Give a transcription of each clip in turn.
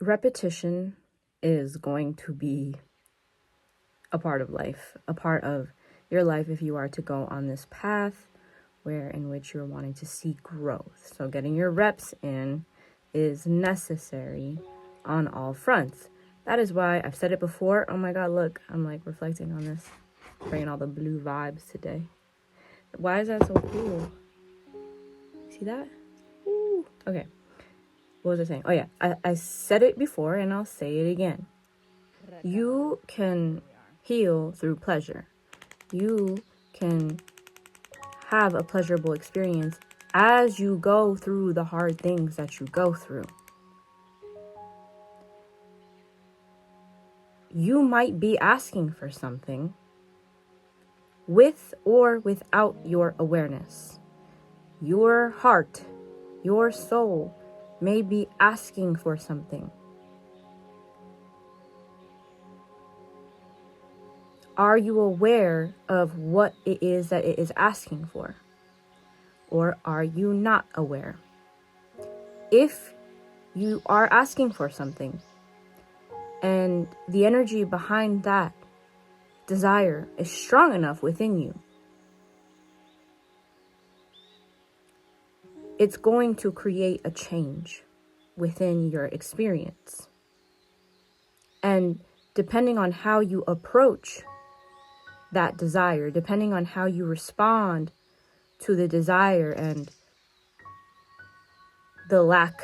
repetition is going to be a part of life, a part of your life if you are to go on this path in which you're wanting to see growth. So getting your reps in is necessary on all fronts. That is why I've said it before. Oh my God, look, I'm like reflecting on this, bringing all the blue vibes today. Why is that so cool? See that? Ooh. Okay. What was I saying? Oh yeah, I said it before and I'll say it again. You can heal through pleasure. You can have a pleasurable experience as you go through the hard things that you go through. You might be asking for something with or without your awareness. Your heart, your soul may be asking for something. Are you aware of what it is that it is asking for? Or are you not aware? If you are asking for something and the energy behind that desire is strong enough within you, it's going to create a change within your experience. And depending on how you approach that desire, depending on how you respond to the desire and the lack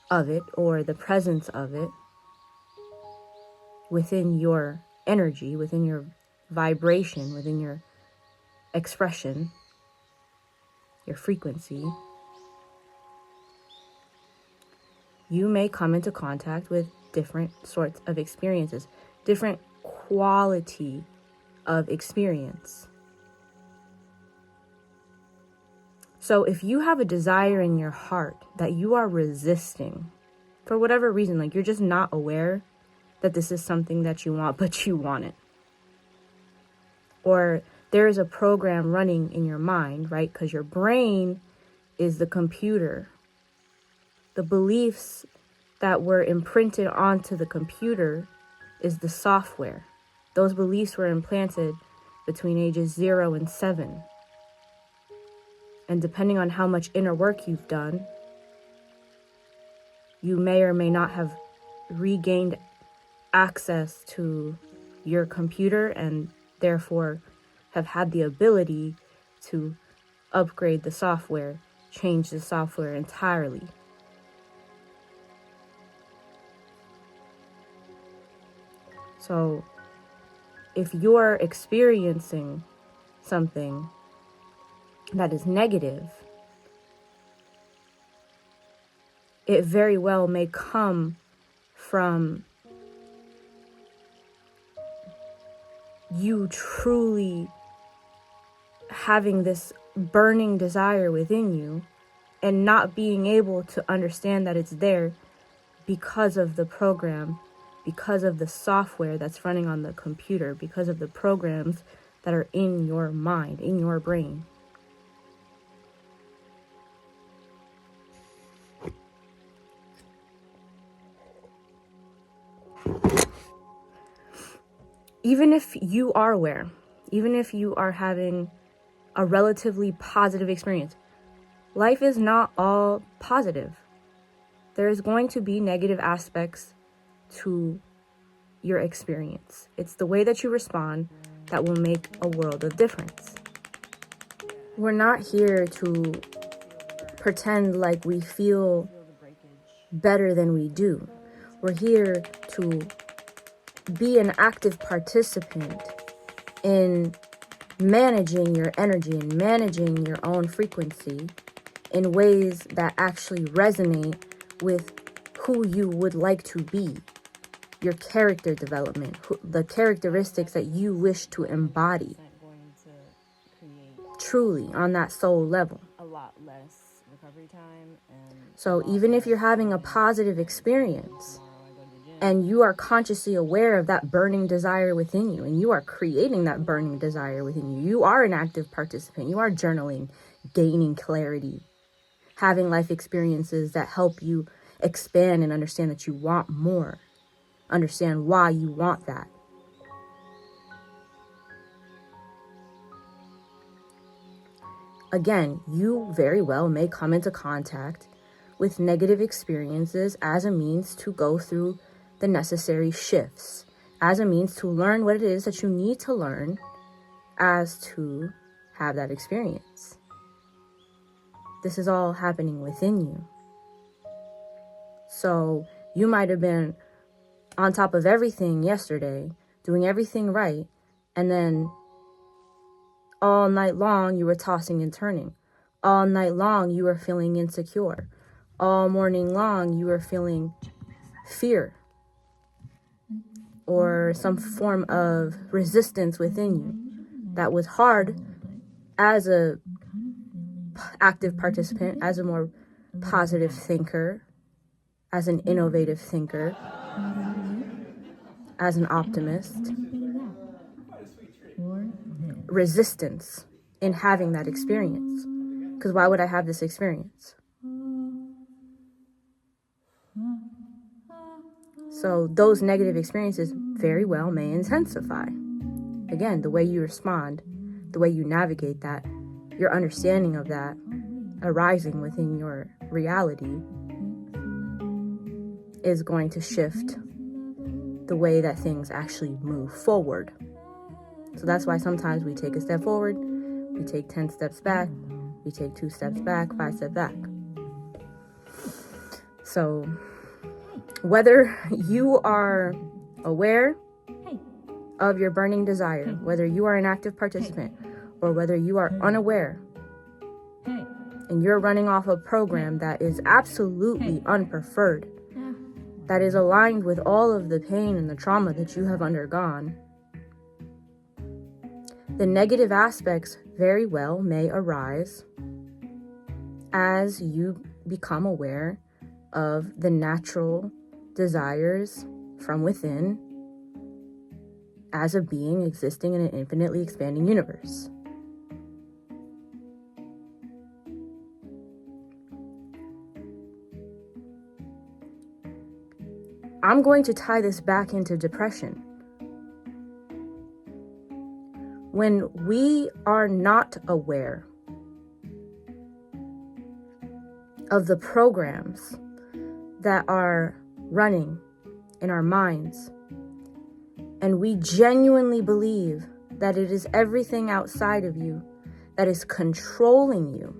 of it or the presence of it within your energy, within your vibration, within your expression, your frequency, you may come into contact with different sorts of experiences, different quality of experience. So if you have a desire in your heart that you are resisting for whatever reason, like you're just not aware that this is something that you want, but you want it. Or there is a program running in your mind, right? Because your brain is the computer. The beliefs that were imprinted onto the computer is the software. Those beliefs were implanted between ages 0 and 7. And depending on how much inner work you've done, you may or may not have regained access to your computer and therefore have had the ability to upgrade the software, change the software entirely. So if you're experiencing something that is negative, it very well may come from you truly having this burning desire within you and not being able to understand that it's there because of the program, because of the software that's running on the computer, because of the programs that are in your mind, in your brain. Even if you are aware, even if you are having a relatively positive experience, life is not all positive. There is going to be negative aspects to your experience. It's the way that you respond that will make a world of difference. We're not here to pretend like we feel better than we do. We're here to be an active participant in managing your energy and managing your own frequency in ways that actually resonate with who you would like to be, your character development, the characteristics that you wish to embody truly on that soul level. A lot less recovery time. So even if you're having a positive experience and you are consciously aware of that burning desire within you, and you are creating that burning desire within you, you are an active participant, you are journaling, gaining clarity, having life experiences that help you expand and understand that you want more. Understand why you want that. Again, you very well may come into contact with negative experiences as a means to go through the necessary shifts, as a means to learn what it is that you need to learn as to have that experience. This is all happening within you. So you might have been on top of everything yesterday, doing everything right, and then all night long you were tossing and turning. All night long you were feeling insecure. All morning long you were feeling fear or some form of resistance within you that was hard as a active participant, as a more positive thinker, as an innovative thinker, as an optimist. Resistance in having that experience. Because why would I have this experience? So those negative experiences very well may intensify. Again, the way you respond, the way you navigate that, your understanding of that arising within your reality is going to shift the way that things actually move forward. So that's why sometimes we take a step forward, we take 10 steps back, we take 2 steps back, 5 steps back. So whether you are aware of your burning desire, whether you are an active participant, or whether you are unaware, and you're running off a program that is absolutely unpreferred, that is aligned with all of the pain and the trauma that you have undergone, the negative aspects very well may arise as you become aware of the natural desires from within as a being existing in an infinitely expanding universe. I'm going to tie this back into depression. When we are not aware of the programs that are running in our minds, and we genuinely believe that it is everything outside of you that is controlling you,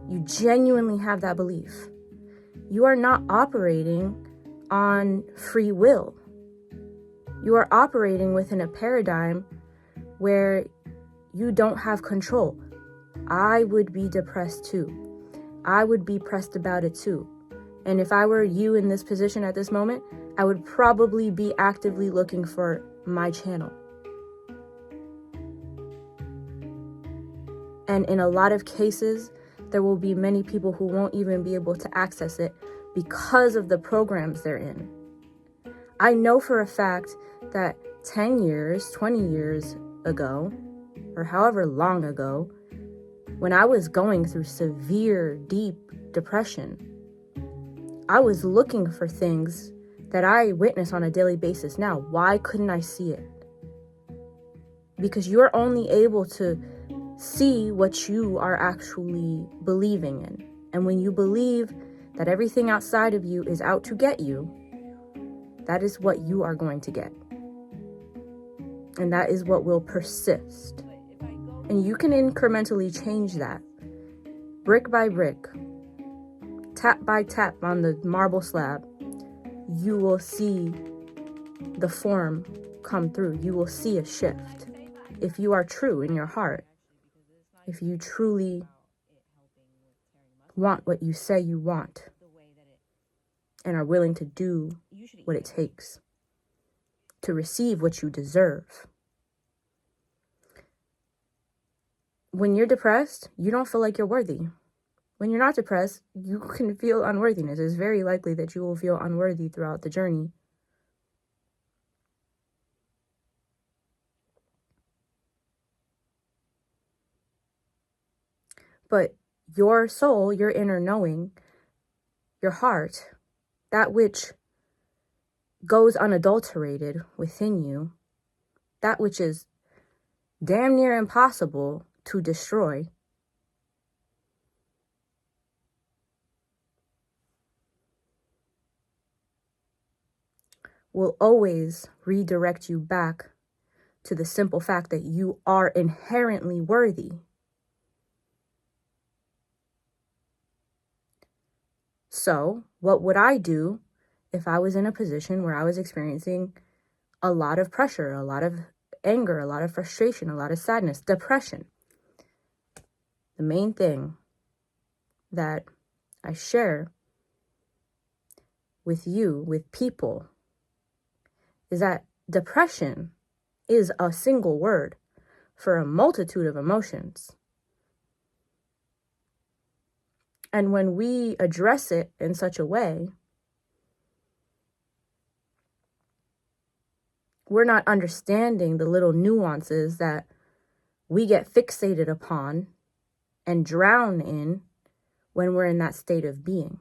you genuinely have that belief, you are not operating on free will. You are operating within a paradigm where you don't have control. I would be depressed too. I would be pressed about it too. And if I were you in this position at this moment, I would probably be actively looking for my channel. And in a lot of cases, there will be many people who won't even be able to access it because of the programs they're in. I know for a fact that 10 years, 20 years ago, or however long ago, when I was going through severe, deep depression, I was looking for things that I witness on a daily basis now. Why couldn't I see it? Because you're only able to see what you are actually believing in. And when you believe that everything outside of you is out to get you, that is what you are going to get. And that is what will persist. And you can incrementally change that. Brick by brick, tap by tap on the marble slab, you will see the form come through. You will see a shift. If you are true in your heart, if you truly want what you say you want, and are willing to do what it takes to receive what you deserve. When you're depressed, you don't feel like you're worthy. When you're not depressed, you can feel unworthiness. It's very likely that you will feel unworthy throughout the journey. But your soul, your inner knowing, your heart, that which goes unadulterated within you, that which is damn near impossible to destroy, will always redirect you back to the simple fact that you are inherently worthy. So, what would I do if I was in a position where I was experiencing a lot of pressure, a lot of anger, a lot of frustration, a lot of sadness, depression? The main thing that I share with you, with people, is that depression is a single word for a multitude of emotions. And when we address it in such a way, we're not understanding the little nuances that we get fixated upon and drown in when we're in that state of being.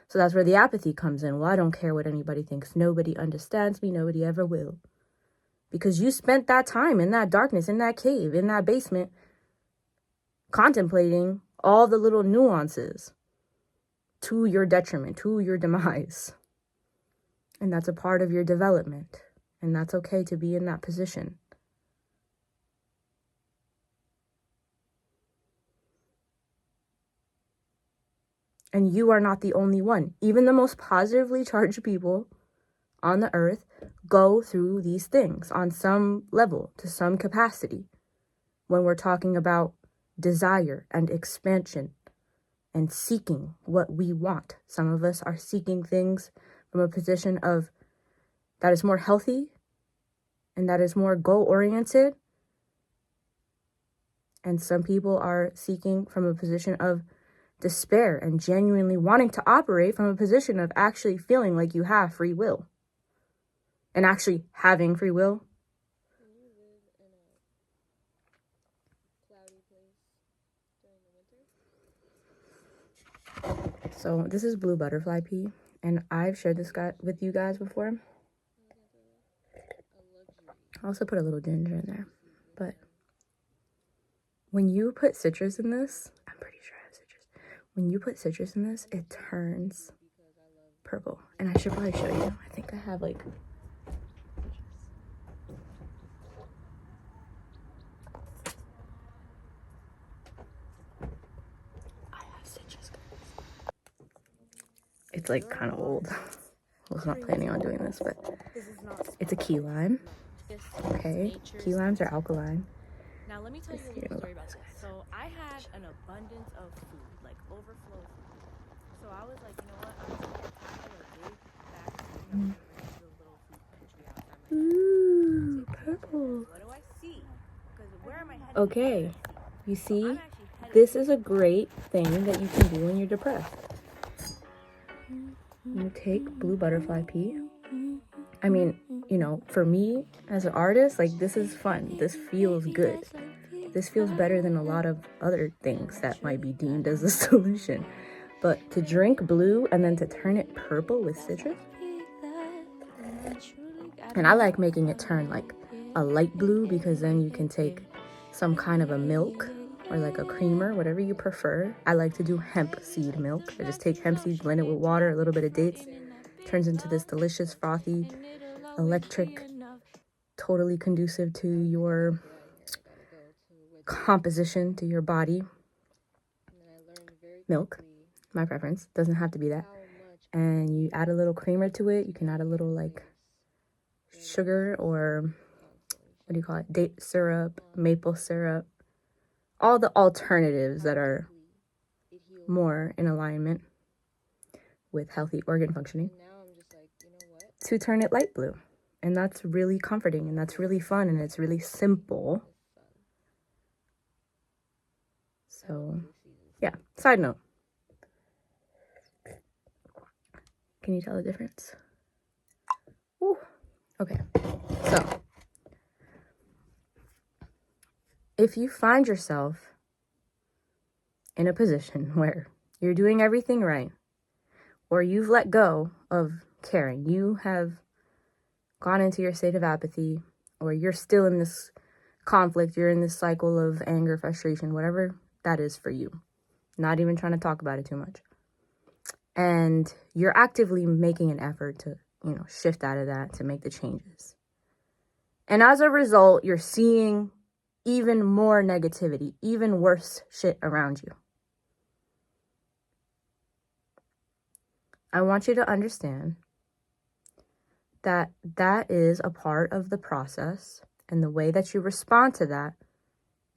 So that's where the apathy comes in. Well, I don't care what anybody thinks. Nobody understands me. Nobody ever will. Because you spent that time in that darkness, in that cave, in that basement, contemplating all the little nuances to your detriment, to your demise. And that's a part of your development. And that's okay to be in that position. And you are not the only one. Even the most positively charged people on the earth go through these things on some level, to some capacity. When we're talking about desire and expansion and seeking what we want. Some of us are seeking things from a position of that is more healthy and that is more goal-oriented. And some people are seeking from a position of despair and genuinely wanting to operate from a position of actually feeling like you have free will. And actually having free will. Can you live in a cloudy place during the winter? So this is blue butterfly pea, and I've shared this guy with you guys before. I also put a little ginger in there. But when you put citrus in this, I'm pretty sure I have citrus. When you put citrus in this, it turns purple. And I should probably show you. I think I have like... I have citrus. It's like kind of old. I was not planning on doing this, but it's a key lime. Okay, key limes are alkaline. Now let me tell you a little story about this. So I had an abundance of food, like overflow food. So I was like, you know what? I'm just gonna get a big bag of food and I'm gonna bring it to the little food pantry outside my house. Ooh, purple. What do I see? Because where am I headed? Okay, you see, this is a great thing that you can do when you're depressed. You take blue butterfly pea. I mean, you know, for me as an artist, like, this is fun. This feels good. This feels better than a lot of other things that might be deemed as a solution. But to drink blue and then to turn it purple with citrus. And I like making it turn like a light blue because then you can take some kind of a milk or like a creamer, whatever you prefer. I like to do hemp seed milk. I just take hemp seeds, blend it with water, a little bit of dates. Turns into this delicious, frothy, electric, totally conducive to your composition, to your body. Milk, my preference. Doesn't have to be that. And you add a little creamer to it. You can add a little like sugar or what do you call it? Date syrup, maple syrup. All the alternatives that are more in alignment with healthy organ functioning to turn it light blue. And that's really comforting and that's really fun and it's really simple. So, yeah, side note. Can you tell the difference? Ooh, okay. So, if you find yourself in a position where you're doing everything right, or you've let go of caring. You have gone into your state of apathy, or you're still in this conflict. You're in this cycle of anger, frustration, whatever that is for you. Not even trying to talk about it too much. And you're actively making an effort to, shift out of that, to make the changes. And as a result, you're seeing even more negativity, even worse shit around you. I want you to understand that that is a part of the process, and the way that you respond to that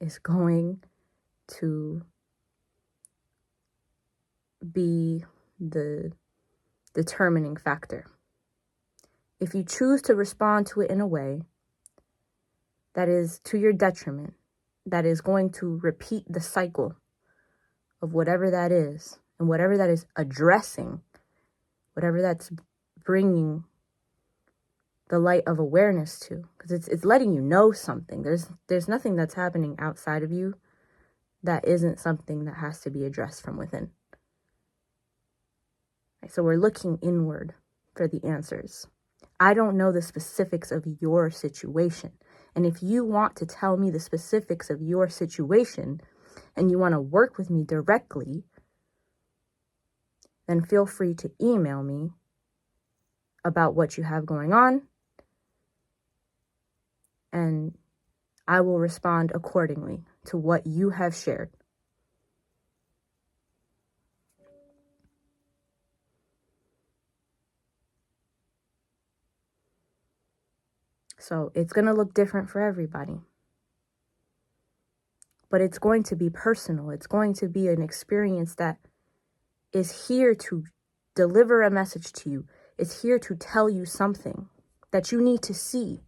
is going to be the determining factor. If you choose to respond to it in a way that is to your detriment, that is going to repeat the cycle of whatever that is, and whatever that is addressing, whatever that's bringing the light of awareness to, because it's letting you know something. There's nothing that's happening outside of you that isn't something that has to be addressed from within. So we're looking inward for the answers. I don't know the specifics of your situation. And if you want to tell me the specifics of your situation and you want to work with me directly, then feel free to email me about what you have going on, and I will respond accordingly to what you have shared. So it's going to look different for everybody. But it's going to be personal. It's going to be an experience that is here to deliver a message to you. It's here to tell you something that you need to see,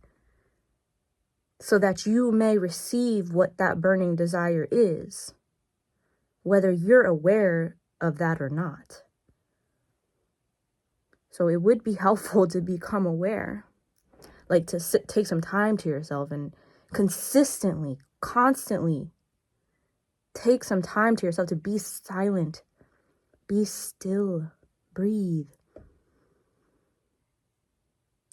so that you may receive what that burning desire is, whether you're aware of that or not. So it would be helpful to become aware, like to take some time to yourself and consistently, constantly take some time to yourself to be silent, be still, breathe.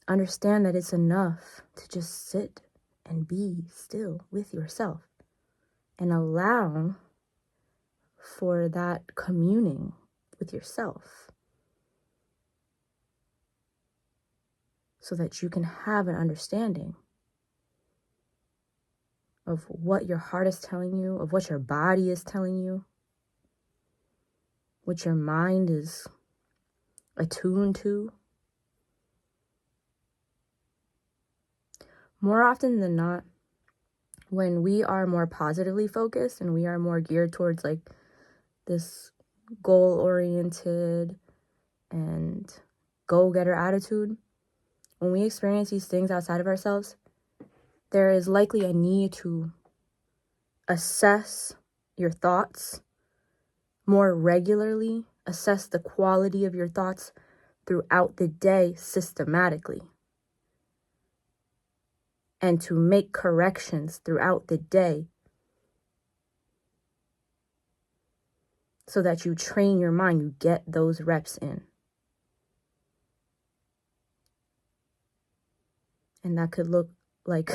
Understand that it's enough to just sit and be still with yourself and allow for that communing with yourself, so that you can have an understanding of what your heart is telling you, of what your body is telling you, what your mind is attuned to. More often than not, when we are more positively focused and we are more geared towards like this goal-oriented and go-getter attitude, when we experience these things outside of ourselves, there is likely a need to assess your thoughts more regularly, assess the quality of your thoughts throughout the day systematically, and to make corrections throughout the day so that you train your mind, you get those reps in. And that could look like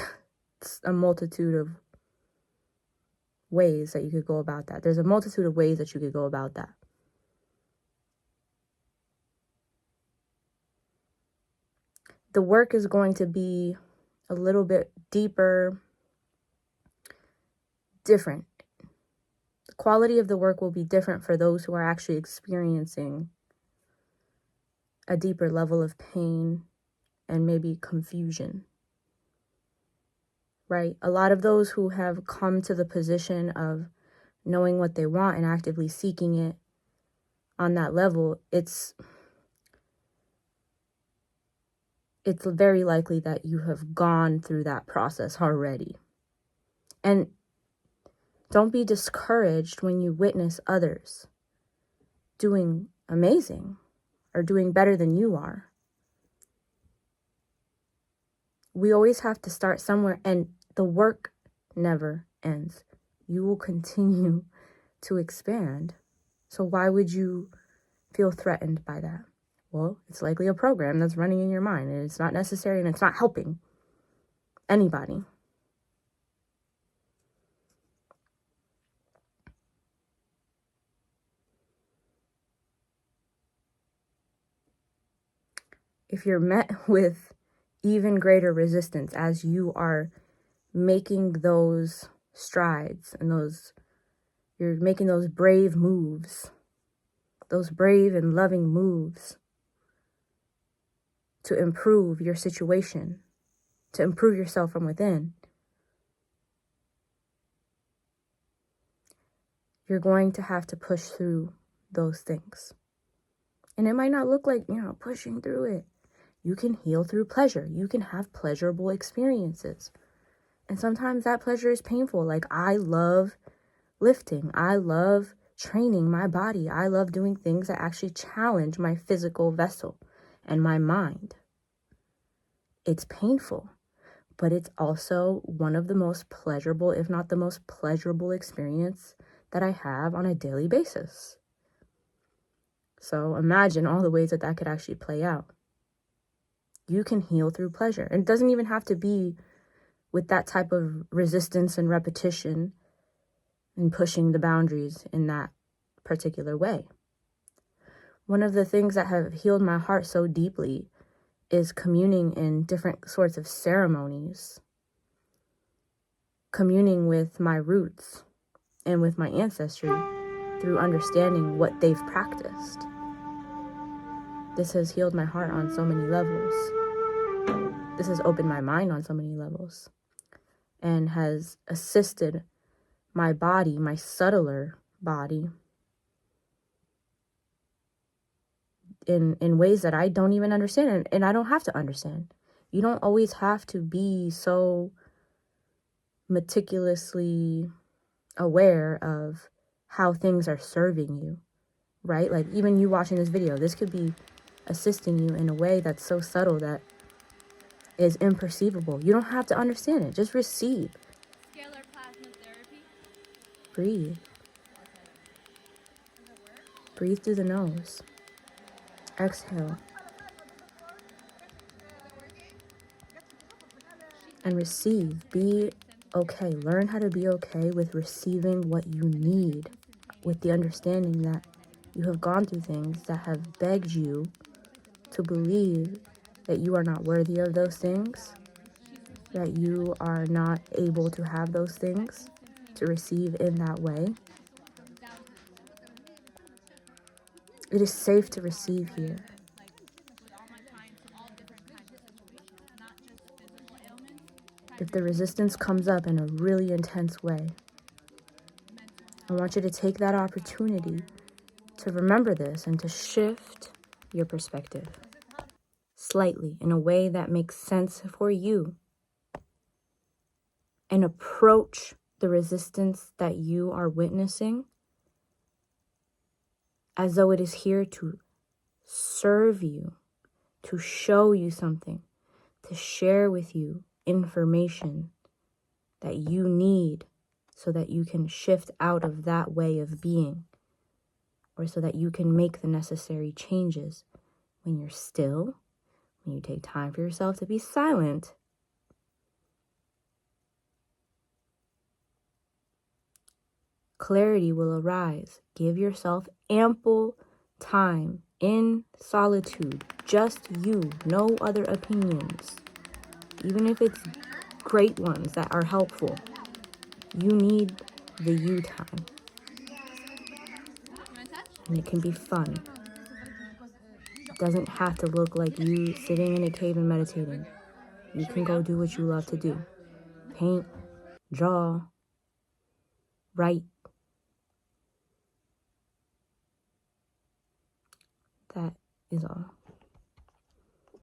a multitude of ways that you could go about that. There's a multitude of ways that you could go about that. The work is going to be a little bit deeper, different. The quality of the work will be different for those who are actually experiencing a deeper level of pain and maybe confusion, right? A lot of those who have come to the position of knowing what they want and actively seeking it on that level, it's very likely that you have gone through that process already. And don't be discouraged when you witness others doing amazing or doing better than you are. We always have to start somewhere, and the work never ends. You will continue to expand. So why would you feel threatened by that? Well, it's likely a program that's running in your mind, and it's not necessary, and it's not helping anybody. If you're met with even greater resistance as you are making those strides and you're making those brave moves, those brave and loving moves to improve your situation, to improve yourself from within, you're going to have to push through those things. And it might not look like, pushing through it. You can heal through pleasure. You can have pleasurable experiences. And sometimes that pleasure is painful. Like, I love lifting. I love training my body. I love doing things that actually challenge my physical vessel and my mind. It's painful, but it's also one of the most pleasurable, if not the most pleasurable experience that I have on a daily basis. So imagine all the ways that that could actually play out. You can heal through pleasure. And it doesn't even have to be with that type of resistance and repetition and pushing the boundaries in that particular way. One of the things that have healed my heart so deeply is communing in different sorts of ceremonies, communing with my roots and with my ancestry through understanding what they've practiced. This has healed my heart on so many levels. This has opened my mind on so many levels and has assisted my body, my subtler body, in ways that I don't even understand, and I don't have to understand. You don't always have to be so meticulously aware of how things are serving you, right? Like, even you watching this video, this could be assisting you in a way that's so subtle that is imperceivable. You don't have to understand it. Just receive. Scalar plasma therapy. Breathe. Breathe through the nose. Exhale. And receive. Be okay. Learn how to be okay with receiving what you need, with the understanding that you have gone through things that have begged you to believe that you are not worthy of those things, that you are not able to have those things, to receive in that way. It is safe to receive here. If the resistance comes up in a really intense way, I want you to take that opportunity to remember this and to shift your perspective slightly in a way that makes sense for you, and approach the resistance that you are witnessing as though it is here to serve you, to show you something, to share with you information that you need so that you can shift out of that way of being, or so that you can make the necessary changes when you're still, when you take time for yourself to be silent. Clarity will arise. Give yourself ample time in solitude, just you, no other opinions. Even if it's great ones that are helpful, you need the you time. And it can be fun. It doesn't have to look like you sitting in a cave and meditating. You can go do what you love to do. Paint, draw, write. That is all.